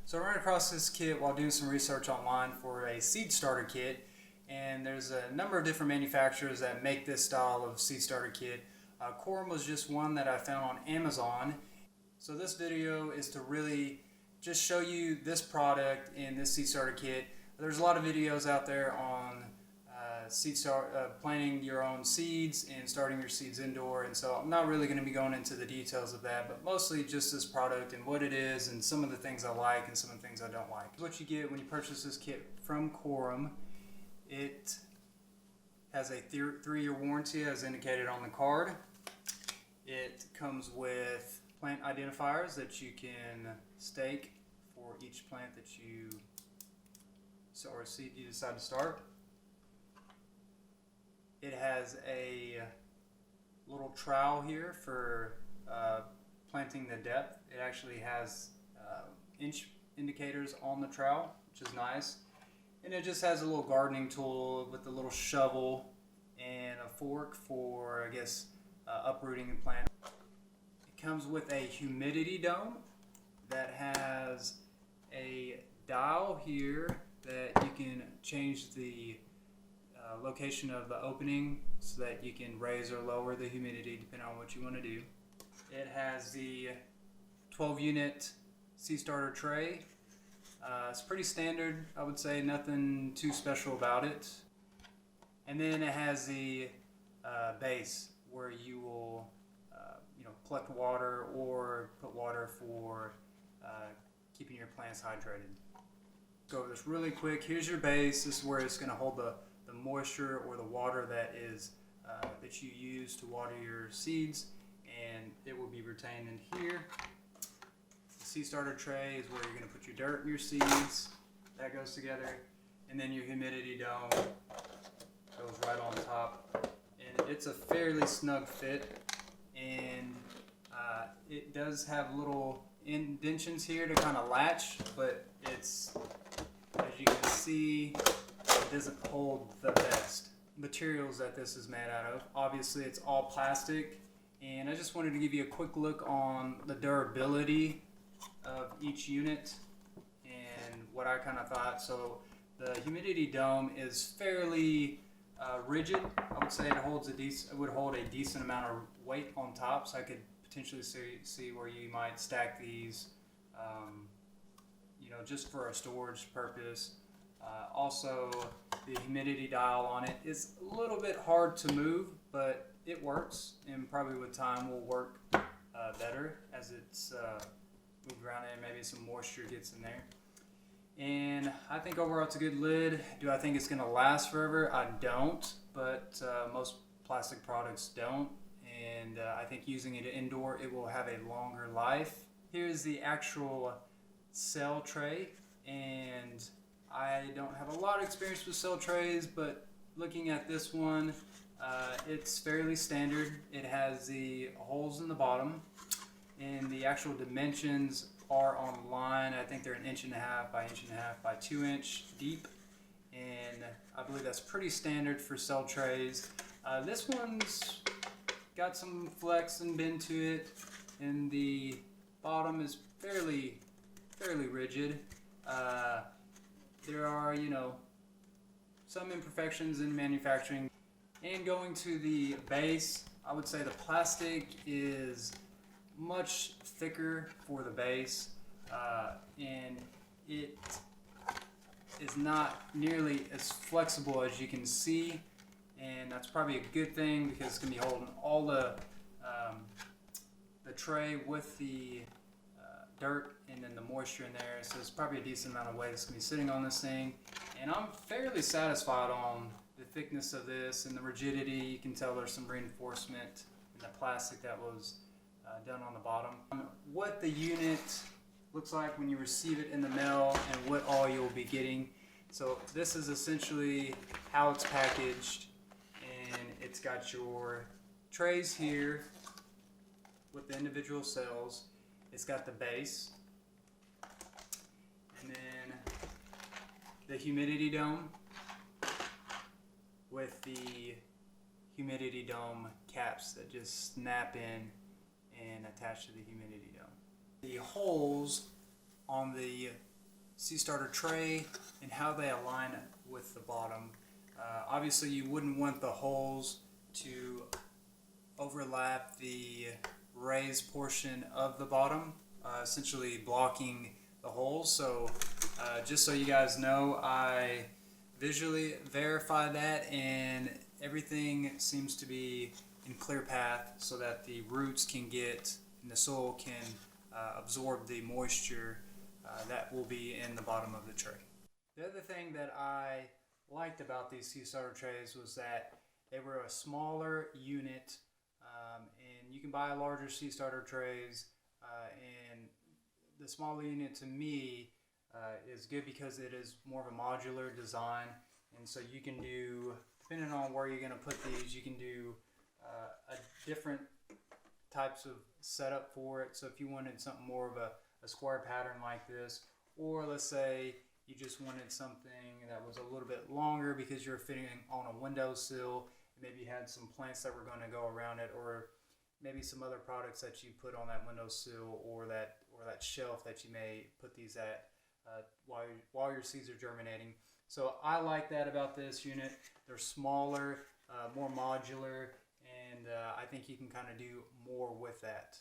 So I ran across this kit while doing some research online for a seed starter kit, and there's a number of different manufacturers that make this style of seed starter kit. Koram was just one that I found on Amazon. So this video is to really just show you this product and this seed starter kit. There's a lot of videos out there on planting your own seeds and starting your seeds indoor, and so I'm not really going to be going into the details of that, but mostly just this product and what it is and some of the things I like and some of the things I don't like. What you get when you purchase this kit from Koram, it has a 3-year warranty as indicated on the card. It comes with plant identifiers that you can stake for each plant that you or seed you decide to start. It has a little trowel here for planting the depth. It actually has inch indicators on the trowel, which is nice. And it just has a little gardening tool with a little shovel and a fork for, I guess, uprooting the plant. It comes with a humidity dome that has a dial here that you can change the location of the opening so that you can raise or lower the humidity depending on what you want to do. It has the 12 unit seed starter tray. It's pretty standard, I would say, nothing too special about it. And then it has the base where you will collect water or put water for keeping your plants hydrated. Go over this really quick. Here's your base. This is where it's going to hold the moisture or the water that is that you use to water your seeds, and it will be retained in here. The seed starter tray is where you're going to put your dirt and your seeds. That goes together, and then your humidity dome goes right on top. And it's a fairly snug fit, and it does have little indentions here to kind of latch, but it's, as you can see, it doesn't hold the best. Materials that this is made out of, obviously it's all plastic, and I just wanted to give you a quick look on the durability of each unit and what I kind of thought. So the humidity dome is fairly rigid. I would say it would hold a decent amount of weight on top, so I could potentially see where you might stack these just for a storage purpose. Also, the humidity dial on it is a little bit hard to move, but it works, and probably with time will work better as it's moved around and maybe some moisture gets in there. And I think overall it's a good lid. Do I think it's going to last forever? I don't, but most plastic products don't, and I think using it indoor it will have a longer life. Here's the actual cell tray, and I don't have a lot of experience with cell trays, but looking at this one, it's fairly standard. It has the holes in the bottom, and the actual dimensions are online. I think they're 1.5 inches by 1.5 inches by 2 inch deep, and I believe that's pretty standard for cell trays. This one's got some flex and bend to it, and the bottom is fairly rigid. There are, some imperfections in manufacturing. And going to the base, I would say the plastic is much thicker for the base, and it is not nearly as flexible as you can see, and that's probably a good thing because it's going to be holding all the tray with the dirt and then the moisture in there, so it's probably a decent amount of weight that's going to be sitting on this thing. And I'm fairly satisfied on the thickness of this and the rigidity. You can tell there's some reinforcement in the plastic that was done on the bottom. What the unit looks like when you receive it in the mail and what all you'll be getting. So this is essentially how it's packaged, and it's got your trays here with the individual cells. It's got the base, and then the humidity dome with the humidity dome caps that just snap in and attach to the humidity dome. The holes on the seed starter tray and how they align with the bottom. Obviously you wouldn't want the holes to overlap the raised portion of the bottom, essentially blocking the holes. So just so you guys know, I visually verify that, and everything seems to be in clear path so that the roots can get and the soil can absorb the moisture that will be in the bottom of the tray. The other thing that I liked about these seed starter trays was that they were a smaller unit, and you can buy larger seed starter trays, and the smaller unit to me is good because it is more of a modular design, and so you can do, depending on where you're going to put these, you can do a different types of setup for it. So if you wanted something more of a square pattern like this, or let's say you just wanted something that was a little bit longer because you're fitting on a windowsill, maybe you had some plants that were going to go around it, or maybe some other products that you put on that windowsill or that shelf that you may put these at while your seeds are germinating. So I like that about this unit. They're smaller, more modular, and I think you can kind of do more with that.